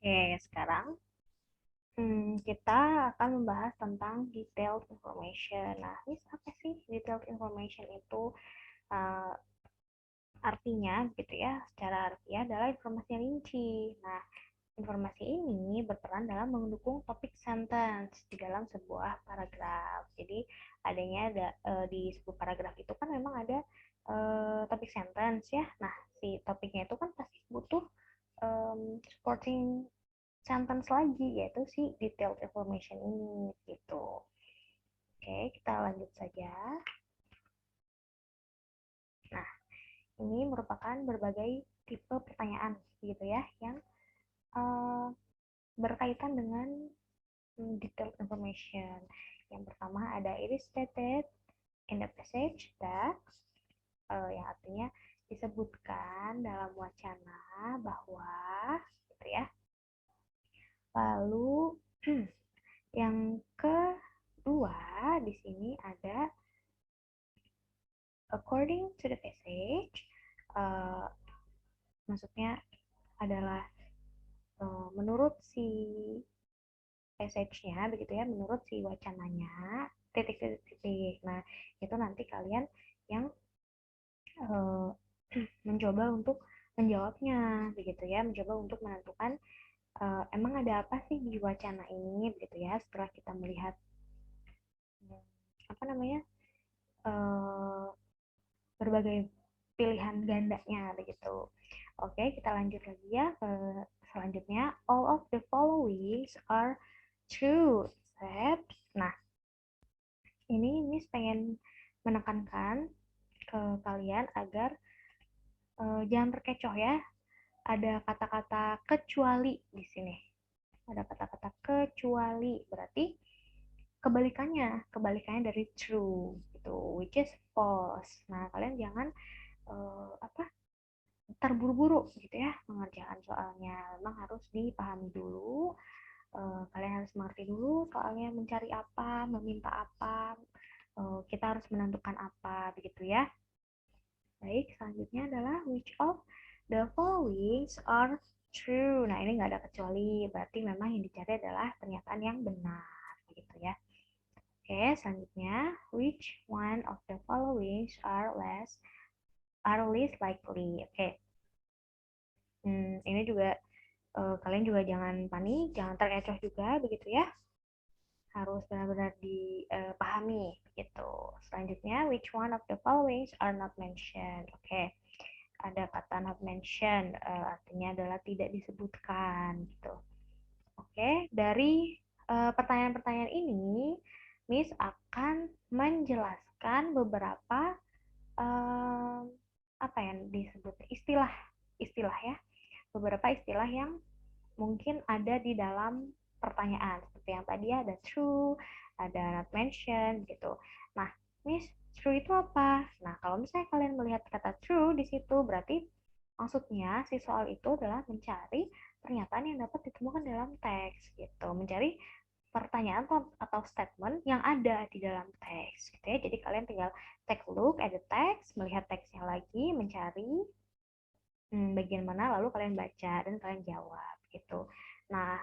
Oke, sekarang kita akan membahas tentang detailed information. Nah, Miss, apa sih detailed information itu? Uh, Artinya, gitu ya, secara harfiah adalah informasi yang rinci. Nah, informasi ini berperan dalam mendukung topik sentence di dalam sebuah paragraf. Jadi, di sebuah paragraf itu kan memang ada topik sentence ya. Nah, si topiknya itu kan pasti butuh supporting sentence lagi, yaitu si detailed information ini gitu. Oke, kita lanjut saja. Nah, ini merupakan berbagai tipe pertanyaan gitu ya yang uh, berkaitan dengan detailed information. Yang pertama ada it is stated in the passage that yang artinya disebutkan dalam wacana bahwa gitu ya. Lalu yang kedua di sini ada according to the passage, uh, maksudnya adalah menurut si passage-nya begitu ya, menurut si wacananya titik-titik-titik. Nah, itu nanti kalian yang uh, mencoba untuk menjawabnya begitu ya, mencoba untuk menentukan emang ada apa sih di wacana ini begitu ya, setelah kita melihat apa namanya uh, berbagai pilihan gandanya begitu. Oke, kita lanjut lagi ya ke selanjutnya. All of the following are true except. Nah, ini Miss pengen menekankan ke kalian agar jangan terkecoh ya. Ada kata-kata kecuali di sini. Ada kata-kata kecuali berarti kebalikannya dari true gitu, which is false. Nah, kalian jangan apa terburu-buru gitu ya mengerjakan soalnya. Memang harus dipahami dulu. Kalian harus mengerti dulu soalnya mencari apa, meminta apa, kita harus menentukan apa, begitu ya. Baik, selanjutnya adalah which of the following are true. Nah, ini nggak ada kecuali, berarti memang yang dicari adalah pernyataan yang benar, begitu ya. Oke, selanjutnya which one of the following are least likely. Oke. Ini juga kalian juga jangan panik, jangan terkecoh juga begitu ya. Harus benar-benar dipahami gitu. Selanjutnya, which one of the following are not mentioned? Oke, ada kata not mentioned, artinya adalah tidak disebutkan gitu. Oke, dari pertanyaan-pertanyaan ini, Miss akan menjelaskan beberapa apa yang disebut istilah ya, beberapa istilah yang mungkin ada di dalam pertanyaan seperti yang tadi ada true, ada not mention gitu. Nah, Miss, true itu apa? Nah, kalau misalnya kalian melihat kata true di situ berarti maksudnya si soal itu adalah mencari pernyataan yang dapat ditemukan dalam teks gitu, mencari pertanyaan atau statement yang ada di dalam teks gitu ya. Jadi kalian tinggal take a look at the text, melihat teksnya lagi, mencari bagian mana lalu kalian baca dan kalian jawab gitu. Nah,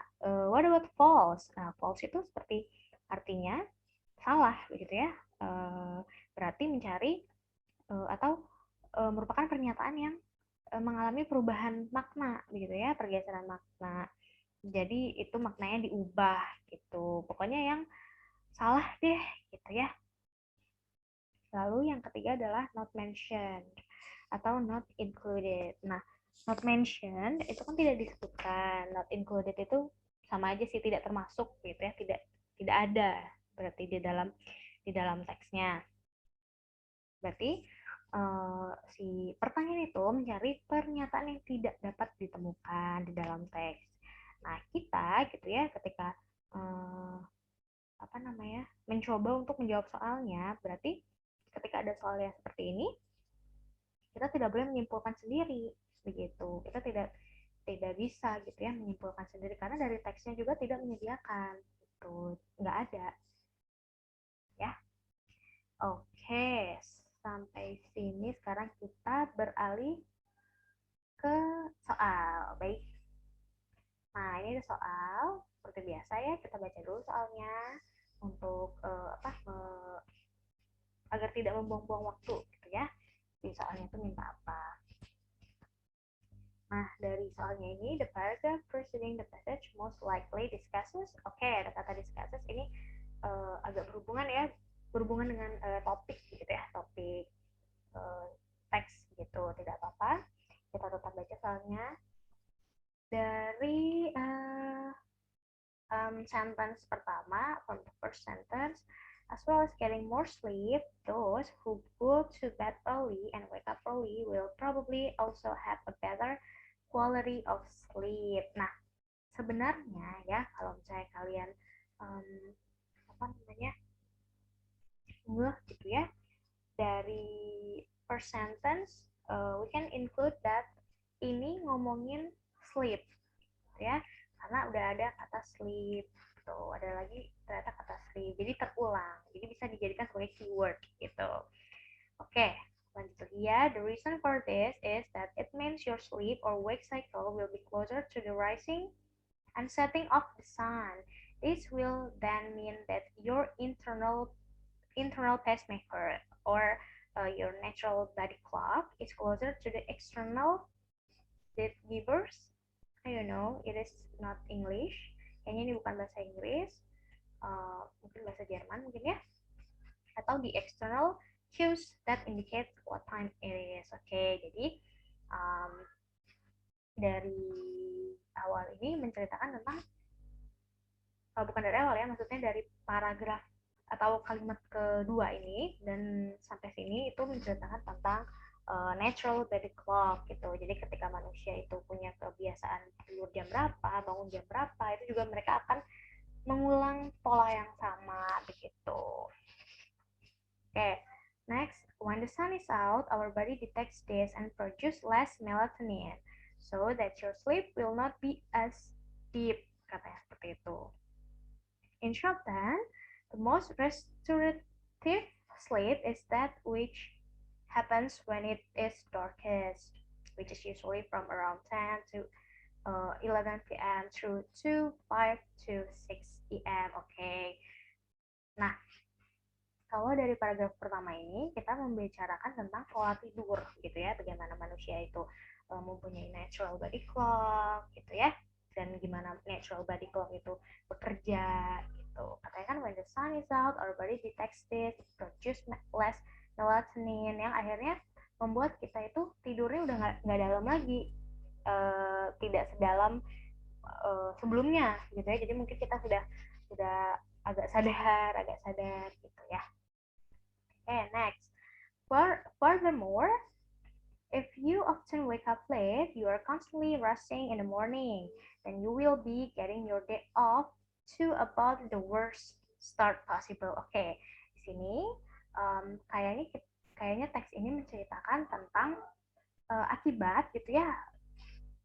what about false? Nah, false itu seperti artinya salah begitu ya. Berarti mencari atau merupakan pernyataan yang mengalami perubahan makna begitu ya, pergeseran makna. Jadi itu maknanya diubah gitu. Pokoknya yang salah deh gitu ya. Lalu yang ketiga adalah not mentioned atau not included. Nah, not mentioned itu kan tidak disebutkan. Not included itu sama aja sih tidak termasuk gitu ya, tidak ada berarti di dalam teksnya. Berarti si pertanyaan itu mencari pernyataan yang tidak dapat ditemukan di dalam teks. Nah, kita gitu ya ketika apa namanya mencoba untuk menjawab soalnya, berarti ketika ada soal yang seperti ini kita tidak boleh menyimpulkan sendiri begitu, kita tidak bisa gitu ya menyimpulkan sendiri karena dari teksnya juga tidak menyediakan itu, nggak ada ya. Oke, sampai sini sekarang kita beralih ke soal. Baik, nah ini ada soal. Seperti biasa ya, kita baca dulu soalnya untuk agar tidak membuang-buang waktu gitu ya. Di soalnya itu minta apa. Nah, dari soalnya ini, the paragraph preceding the passage most likely discusses. Oke, ada kata discusses ini agak berhubungan dengan topik gitu ya, topik teks gitu, tidak apa-apa. Kita tetap baca soalnya. Dari sentence pertama, from the first sentence, as well as getting more sleep, those who go to bed early and wake up early will probably also have a better quality of sleep. Nah, sebenarnya ya, kalau misalnya kalian apa namanya gitu ya, dari first sentence, we can include that ini ngomongin sleep, ya, karena udah ada kata sleep, tuh ada lagi ternyata kata sleep, jadi terulang, jadi bisa dijadikan sebagai keyword gitu. Oke, lanjut lagi ya. The reason for this is that it means your sleep or wake cycle will be closer to the rising and setting of the sun. This will then mean that your internal pacemaker or your natural body clock is closer to the external date givers. I don't know, it is not English. Kayaknya ini bukan bahasa Inggris, mungkin bahasa Jerman mungkin ya. Atau the external cues that indicate what time it is. Oke, jadi dari awal ini menceritakan tentang bukan dari awal ya, maksudnya dari paragraf atau kalimat kedua ini dan sampai sini itu menceritakan tentang natural body clock gitu. Jadi ketika manusia itu punya kebiasaan tidur jam berapa, bangun jam berapa, itu juga mereka akan mengulang pola yang sama begitu. Oke, next, when the sun is out, our body detects this and produce less melatonin, so that your sleep will not be as deep, katanya seperti itu. In short then, the most restorative sleep is that which happens when it is darkest, which is usually from around 10 to 11 p.m. through 5 to 6 p.m. Oke. Nah, kalau dari paragraf pertama ini kita membicarakan tentang pola tidur gitu ya, bagaimana manusia itu mempunyai natural body clock gitu ya, dan gimana natural body clock itu bekerja gitu. Katanya kan when the sun is out, our body detects this, produce less melatonin, yang akhirnya membuat kita itu tidurnya udah nggak dalam lagi, tidak sedalam sebelumnya gitu ya. Jadi mungkin kita sudah agak sadar gitu ya. Okay, next. Furthermore, if you often wake up late, you are constantly rushing in the morning, then you will be getting your day off to about the worst start possible. Oke, di sini kayaknya teks ini menceritakan tentang akibat gitu ya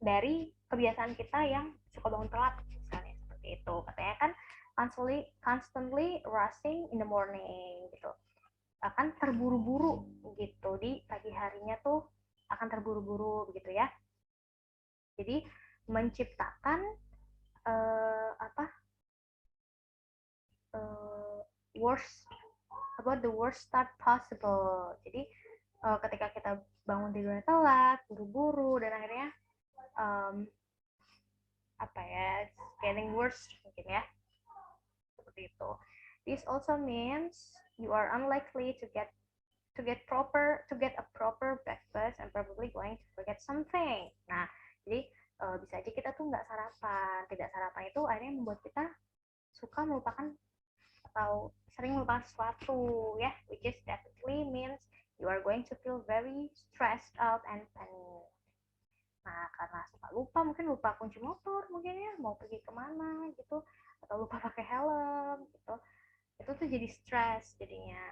dari kebiasaan kita yang suka bangun telat, misalnya seperti itu. Katanya kan constantly rushing in the morning gitu, akan terburu-buru gitu, di pagi harinya tuh akan terburu-buru begitu ya. Jadi menciptakan worst about the worst start possible. Jadi ketika kita bangun tidurnya telat, buru-buru, dan akhirnya getting worse mungkin ya, seperti itu. This also means you are unlikely to get a proper breakfast and probably going to forget something. Nah, jadi bisa aja kita tuh nggak sarapan. Tidak sarapan itu akhirnya membuat kita suka melupakan atau sering melupakan sesuatu ya, which is definitely means you are going to feel very stressed out and panic. Nah, karena suka lupa, mungkin lupa kunci motor mungkin ya, mau pergi kemana gitu, atau lupa pakai helm gitu, itu tuh jadi stres, jadinya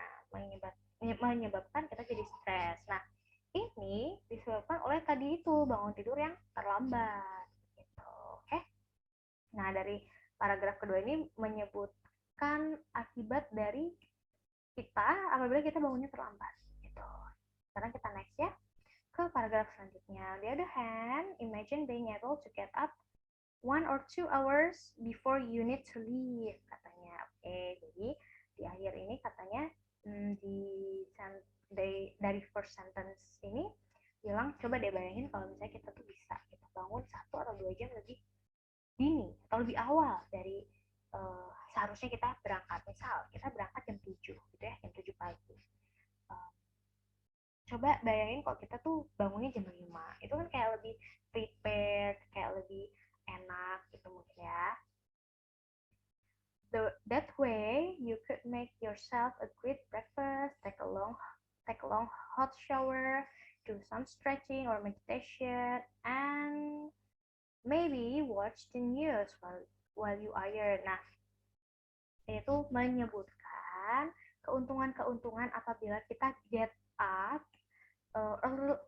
menyebabkan kita jadi stres. Nah, ini disebabkan oleh tadi itu bangun tidur yang terlambat gitu. Oke. Nah, dari paragraf kedua ini menyebutkan akibat dari kita apabila kita bangunnya terlambat gitu. Sekarang kita next ya ke paragraf selanjutnya. On the other hand, imagine being able to get up 1 or 2 hours before you need to leave katanya. Oke, jadi di akhir ini katanya dari first sentence ini bilang coba deh bayangin kalau misalnya kita tuh bisa kita bangun 1 atau 2 jam lebih dini atau lebih awal dari seharusnya kita berangkat. Misal kita berangkat jam 7 gitu ya, jam 7 pagi. Coba bayangin kalau kita tuh bangunnya jam 5, itu kan kayak lebih prepared, kayak lebih enak gitu mungkin ya. That way you could make yourself a great breakfast, take a long hot shower, do some stretching or meditation, and maybe watch the news while you iron. Nah, itu menyebutkan keuntungan-keuntungan apabila kita get up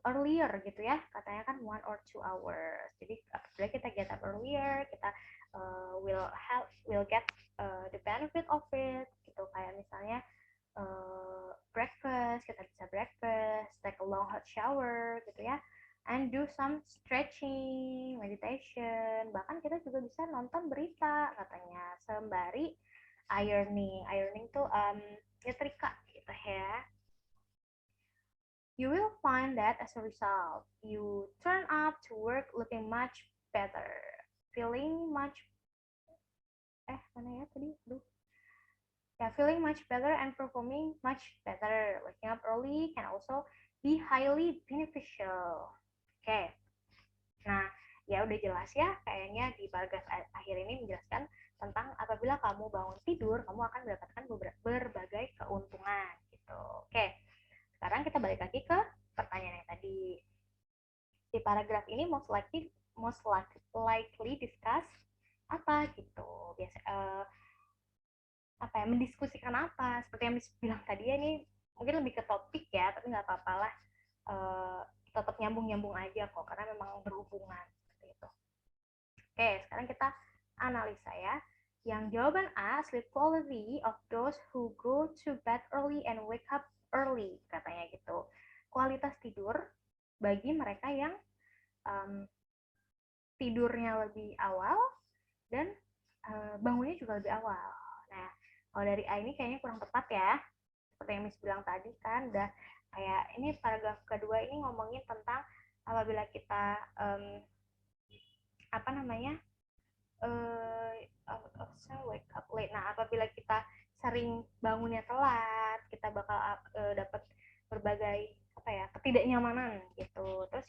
earlier gitu ya, katanya kan 1 or 2 hours. Jadi apabila kita get up earlier, kita will get the benefit of it gitu. Kayak misalnya breakfast, kita bisa breakfast, take a long hot shower gitu ya, and do some stretching, meditation. Bahkan kita juga bisa nonton berita katanya sembari ironing tuh nyetrika gitu ya. You will find that as a result, you turn up to work looking much better, feeling much mana ya tadi? Feeling much better and performing much better. Waking up early can also be highly beneficial. Oke. Nah, ya udah jelas ya, kayaknya di paragraf akhir ini menjelaskan tentang apabila kamu bangun tidur, kamu akan mendapatkan berbagai keuntungan gitu. Oke. Sekarang kita balik lagi ke pertanyaan yang tadi. Di paragraf ini most likely discuss apa gitu. Mendiskusikan apa? Seperti yang bilang tadi ya, ini mungkin lebih ke topik ya, tapi nggak apa-apa lah. Tetap nyambung-nyambung aja kok, karena memang berhubungan seperti itu. Oke, sekarang kita analisa ya. Yang jawaban A, sleep quality of those who go to bed early and wake up early, katanya gitu. Kualitas tidur bagi mereka yang tidurnya lebih awal dan bangunnya juga lebih awal. Nah, kalau dari A ini kayaknya kurang tepat ya. Seperti yang Miss bilang tadi kan, udah kayak ini paragraf kedua ini ngomongin tentang apabila kita wake up late. Nah, apabila kita sering bangunnya telat, kita bakal dapat berbagai ketidaknyamanan gitu. Terus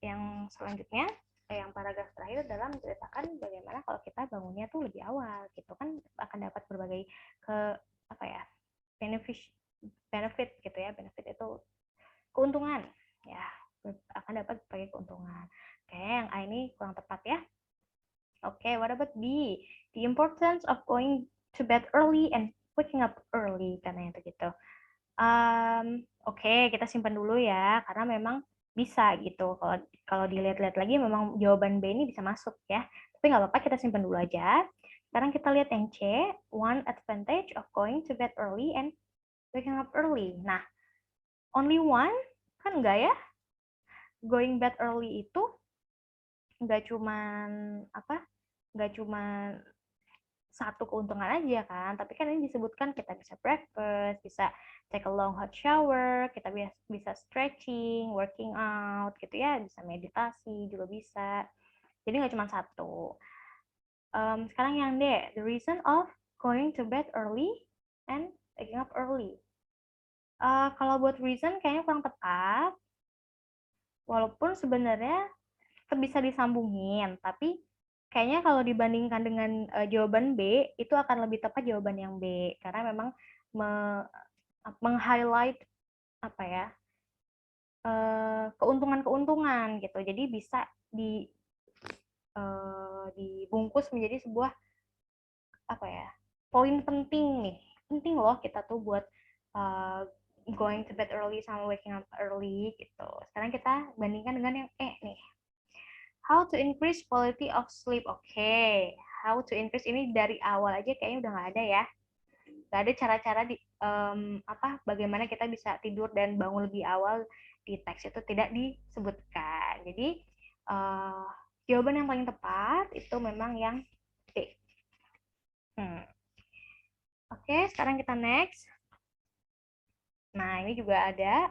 yang selanjutnya yang paragraf terakhir adalah menceritakan bagaimana kalau kita bangunnya tuh lebih awal gitu kan, akan dapat berbagai benefit gitu ya. Benefit itu keuntungan ya, akan dapat berbagai keuntungan. Oke, yang A ini kurang tepat ya. Oke, what about B? The importance of going to bed early and waking up early, karena itu gitu. Oke, kita simpan dulu ya, karena memang bisa gitu. Kalau dilihat-lihat lagi, memang jawaban B ini bisa masuk ya. Tapi nggak apa-apa, kita simpan dulu aja. Sekarang kita lihat yang C, one advantage of going to bed early and waking up early. Nah, only one? Kan enggak ya? Going bed early itu nggak cuman satu keuntungan aja kan, tapi kan ini disebutkan kita bisa breakfast, bisa take a long hot shower, kita bisa stretching, working out gitu ya, bisa meditasi juga bisa. Jadi nggak cuma satu. Sekarang yang D, the reason of going to bed early and waking up early. Kalau buat reason kayaknya kurang tepat, walaupun sebenarnya bisa disambungin, tapi kayaknya kalau dibandingkan dengan jawaban B, itu akan lebih tepat jawaban yang B, karena memang meng-highlight keuntungan-keuntungan gitu. Jadi bisa dibungkus menjadi sebuah poin penting nih. Penting loh kita tuh buat going to bed early sama waking up early gitu. Sekarang kita bandingkan dengan yang E nih. How to increase quality of sleep. Oke, how to increase ini dari awal aja kayaknya udah nggak ada ya. Nggak ada cara-cara bagaimana kita bisa tidur dan bangun lebih awal, di teks itu tidak disebutkan. Jadi Jawaban yang paling tepat itu memang yang D. Oke, sekarang kita next. Nah, ini juga ada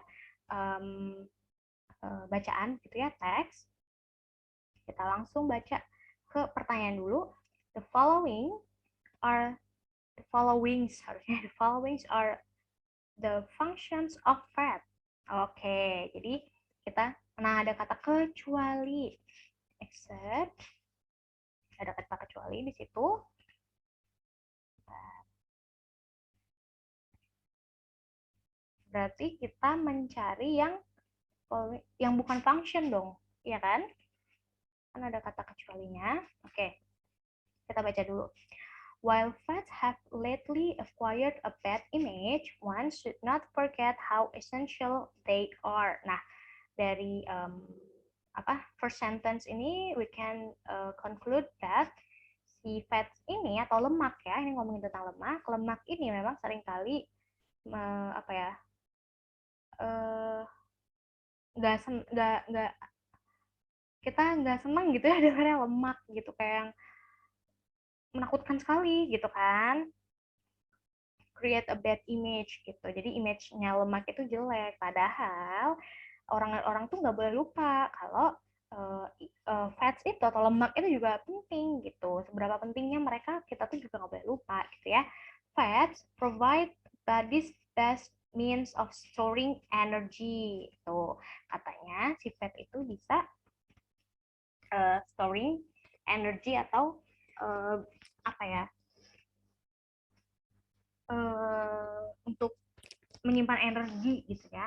um, bacaan gitu ya, teks. Kita langsung baca ke pertanyaan dulu. The following are the followings harusnya the followings are the functions of fat. Oke, jadi kita ada kata kecuali, except, ada kata kecuali di situ. Berarti kita mencari yang bukan function dong, ya kan? Kan ada kata kecualinya. Oke, kita baca dulu. While fats have lately acquired a bad image, one should not forget how essential they are. Nah, dari first sentence ini we can conclude that si fats ini atau lemak ya, ini ngomongin tentang lemak ini memang seringkali nggak kita nggak senang gitu ya dengarnya lemak gitu, kayak yang menakutkan sekali gitu kan, create a bad image gitu. Jadi image-nya lemak itu jelek, padahal orang-orang tuh nggak boleh lupa kalau fats itu atau lemak itu juga penting gitu. Seberapa pentingnya mereka, kita tuh juga nggak boleh lupa gitu ya. Fats provide body's best means of storing energy. Tuh, katanya si fat itu bisa storing energy atau apa ya? Untuk menyimpan energi gitu ya.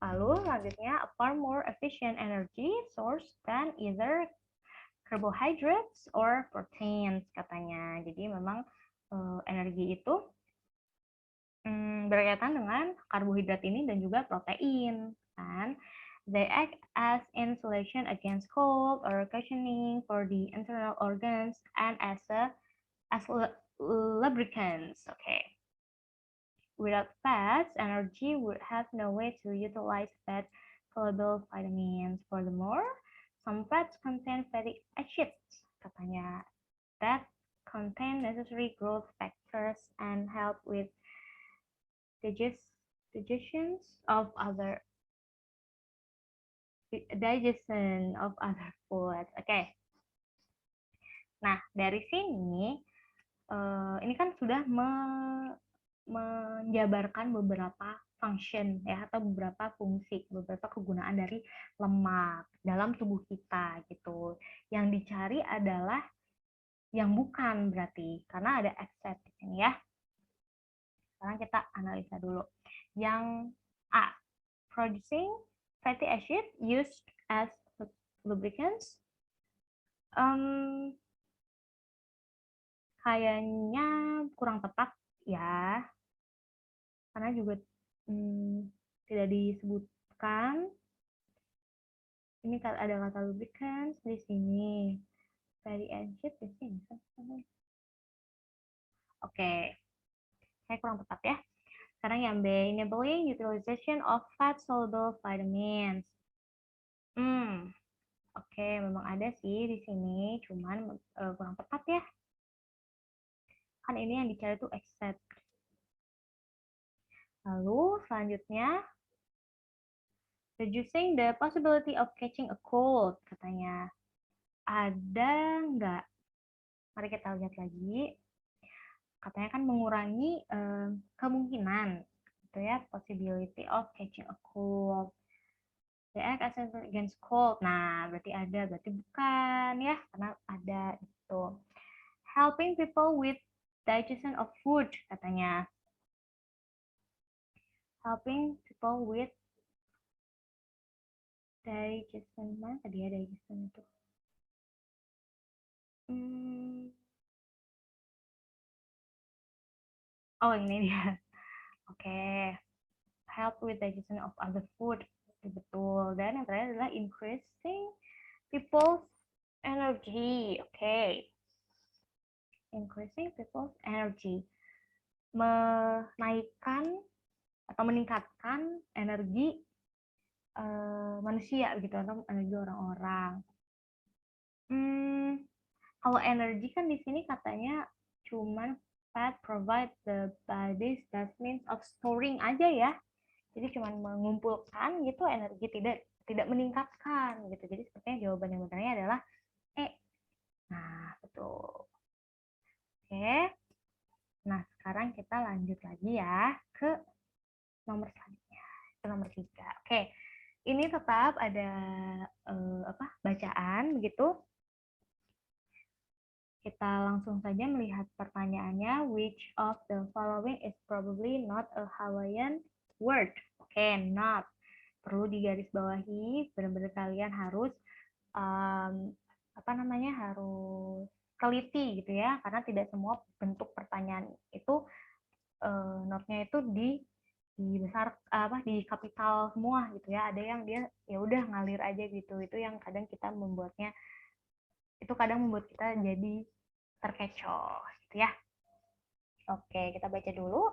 Lalu selanjutnya, a far more efficient energy source than either carbohydrates or proteins katanya. Jadi memang energi itu berkaitan dengan karbohidrat ini dan juga protein kan. They act as insulation against cold or cushioning for the internal organs and as lubricants. Okay. Without fats, energy would have no way to utilize fat-soluble vitamins. Furthermore, some fats contain fatty acids, katanya, that contain necessary growth factors and help with digestion of other foods. Oke. Nah, dari sini ini kan sudah menjabarkan beberapa function ya, atau beberapa fungsi, beberapa kegunaan dari lemak dalam tubuh kita gitu. Yang dicari adalah yang bukan, berarti karena ada except di sini ya. Sekarang kita analisa dulu. Yang A, producing fatty acid used as lubricants. Kayaknya kurang tepat ya, karena juga tidak disebutkan. Ini ada kata lubricants di sini, fatty acid di sini. Oke, saya kurang tepat ya. Sekarang yang B, enabling utilization of fat-soluble vitamins. Oke, memang ada sih di sini, cuman kurang tepat ya. Kan ini yang dicari tuh except. Lalu selanjutnya, reducing the possibility of catching a cold, katanya. Ada nggak? Mari kita lihat lagi. Katanya kan mengurangi kemungkinan, gitu ya, possibility of catching a cold. The act as against cold. Nah, berarti ada, berarti bukan ya, karena ada itu. Helping people with digestion of food, katanya. Helping people with digestion, mana tadi ya digestion itu? Oh, ini dia. Oke. Help with digestion of other food. Betul. Dan yang terakhir adalah increasing people's energy. Oke. Increasing people's energy. Menaikkan atau meningkatkan energi manusia gitu, atau energi orang-orang. Kalau energi kan di sini katanya cuman fat provide the body's best means of storing aja ya. Jadi cuman mengumpulkan gitu, energi tidak meningkatkan gitu. Jadi sepertinya jawaban yang benarnya adalah E. Nah, betul. Oke. Nah, sekarang kita lanjut lagi ya ke nomor selanjutnya. Ke nomor 3. Oke. Ini tetap ada bacaan begitu. Kita langsung saja melihat pertanyaannya. Which of the following is probably not a Hawaiian word? Oke, not. Perlu digarisbawahi, benar-benar kalian harus harus teliti gitu ya, karena tidak semua bentuk pertanyaan itu not-nya itu di besar di kapital semua gitu ya. Ada yang dia ya udah ngalir aja gitu. Itu yang kadang membuat kita jadi terkecoh gitu ya. Oke, kita baca dulu.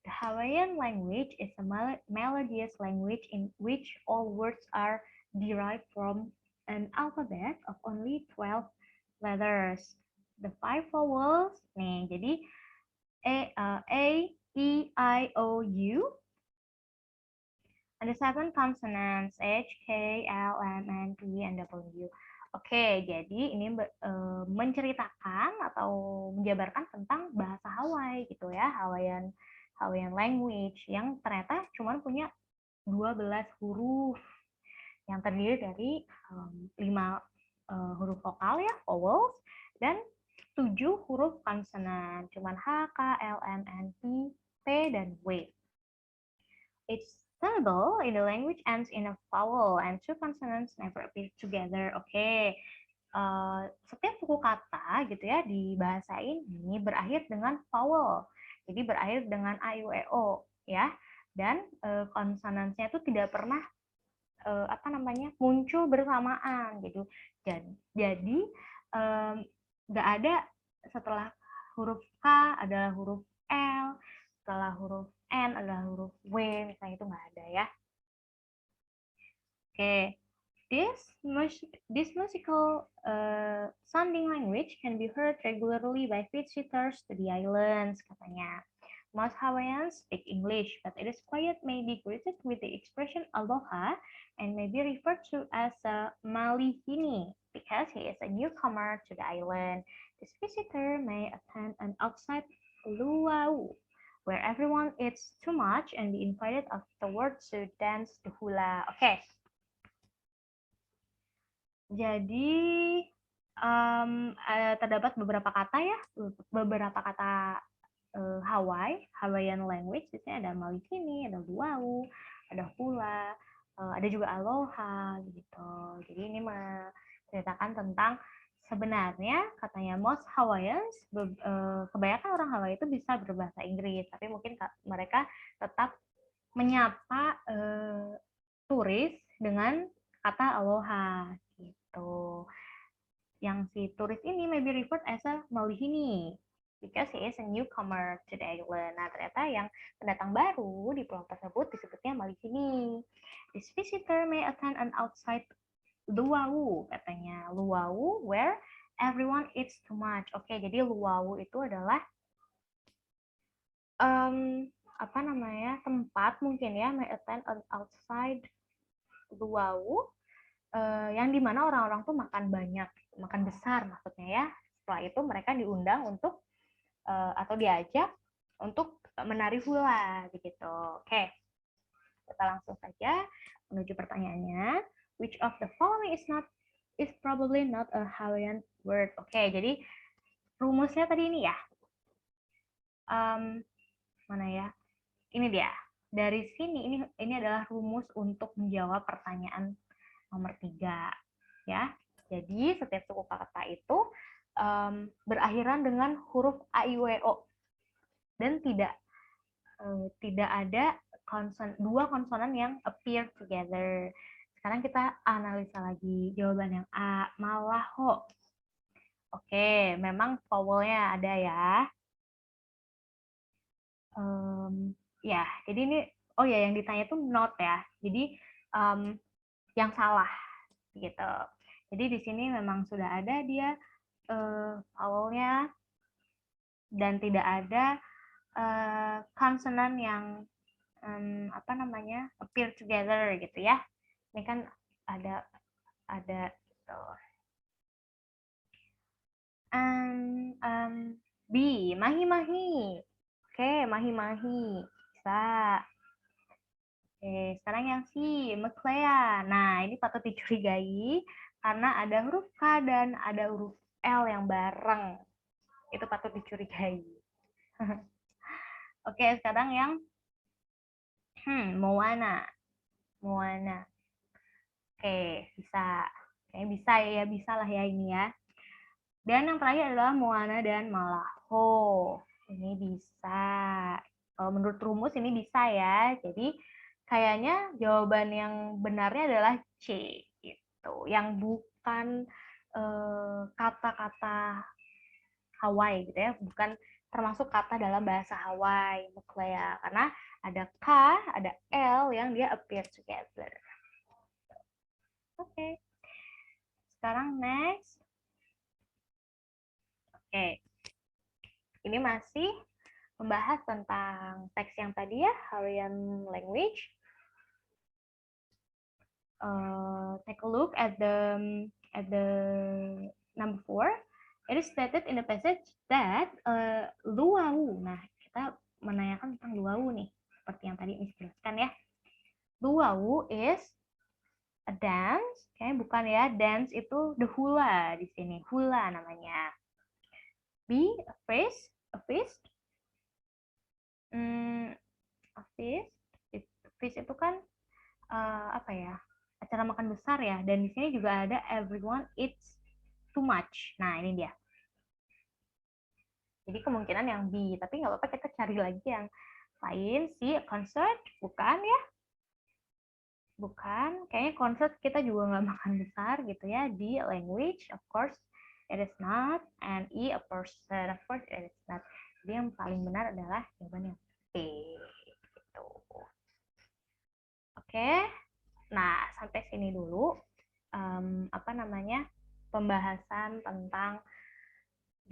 The Hawaiian language is a melodious language in which all words are derived from an alphabet of only 12 letters. The 5 vowels, nih, jadi A, E, I, O, U, and the 7 consonants H, K, L, M, N, P, and W. Oke, jadi ini menceritakan atau menjabarkan tentang bahasa Hawaii gitu ya, Hawaiian language yang ternyata cuma punya 12 huruf yang terdiri dari 5 huruf vokal ya, vowels, dan 7 huruf konsonan, cuman H, K, L, M, N, P, T, dan W. Each syllable in the language ends in a vowel and 2 consonants never appear together. Oke. Setiap suku kata gitu ya di bahasa ini berakhir dengan vowel. Jadi berakhir dengan a, i, u, e, o ya. Dan konsonansnya itu tidak pernah muncul bersamaan gitu. Jadi nggak ada setelah huruf K adalah huruf L, setelah huruf N adalah huruf W, misalnya itu nggak ada ya. Oke. This musical sounding language can be heard regularly by visitors to the islands, katanya. Most Hawaiians speak English, but it is quiet may be greeted with the expression aloha and may be referred to as a malihini because he is a newcomer to the island. This visitor may attend an outside luau where everyone eats too much and be invited afterwards to dance the hula. Oke. Jadi terdapat beberapa kata ya, beberapa kata Hawaiian language. Di sini ada malihini, ada luau, ada hula, ada juga aloha gitu. Jadi ini menceritakan tentang sebenarnya katanya most Hawaiians, kebanyakan orang Hawaii itu bisa berbahasa Inggris, tapi mungkin mereka tetap menyapa turis dengan kata aloha gitu. Yang si turis ini may be referred as a malihini because he is a newcomer to the island. Nah, ternyata yang pendatang baru di pulau tersebut disebutnya malihini. This visitor may attend an outside luau, katanya. Luau where everyone eats too much. Oke, jadi luau itu adalah tempat mungkin ya, may attend an outside luau yang dimana orang-orang tuh makan banyak, makan besar maksudnya ya. Setelah itu mereka diundang untuk atau diajak untuk menari hula begitu. Oke, kita langsung saja menuju pertanyaannya. Which of the following is probably not a Hawaiian word? Oke, jadi rumusnya tadi ini ya. Mana ya? Ini dia. Dari sini ini adalah rumus untuk menjawab pertanyaan nomor 3 ya. Jadi setiap suku kata itu berakhiran dengan huruf a, i, u, e, o dan tidak ada dua konsonan yang appear together. Sekarang kita analisa lagi jawaban yang A, malaho. Oke, memang vowelnya ada ya. Ya, jadi ini yang ditanya itu not ya. Jadi yang salah gitu. Jadi di sini memang sudah ada dia vowelnya dan tidak ada konsonan yang apa namanya appear together gitu ya. Ini kan ada gitu. B, mahi-mahi. Oke, mahi-mahi. Bisa. Oke, sekarang yang C, Meklea. Nah, ini patut dicurigai karena ada huruf K dan ada huruf L yang bareng. Itu patut dicurigai. Oke, sekarang yang Moana. Moana. Oke, bisa. Kayaknya bisa ya, bisa lah ya ini ya. Dan yang terakhir adalah Moana dan Malaho. Ini bisa. Kalau menurut rumus ini bisa ya. Jadi kayaknya jawaban yang benarnya adalah C gitu. Yang bukan kata-kata Hawaii gitu ya, bukan termasuk kata dalam bahasa Hawaii, Nuclea, karena ada K, ada L yang dia appear together. Oke. Sekarang next. Oke. Ini masih membahas tentang teks yang tadi ya, Hawaiian language. Take a look at the number 4. It is stated in the passage that luau. Nah, kita menanyakan tentang luau nih, seperti yang tadi Miss jelaskan ya. Luau is a dance, bukan ya, dance itu the hula di sini, hula namanya. B, a feast, a feast. A feast itu kan apa ya, acara makan besar ya, dan di sini juga ada everyone eats too much. Nah, ini dia. Jadi kemungkinan yang B, tapi nggak apa-apa, kita cari lagi yang lain. C, concert, bukan ya? Bukan, kayaknya concert kita juga nggak makan besar gitu ya. D, language, of course it is not. And E, a person, of course it is not. Jadi yang paling benar adalah jawaban yang B. Gitu. Oke, nah sampai sini dulu pembahasan tentang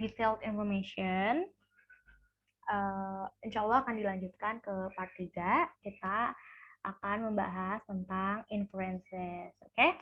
detailed information. Insya Allah akan dilanjutkan ke part 3. Kita akan membahas tentang inferences. Oke?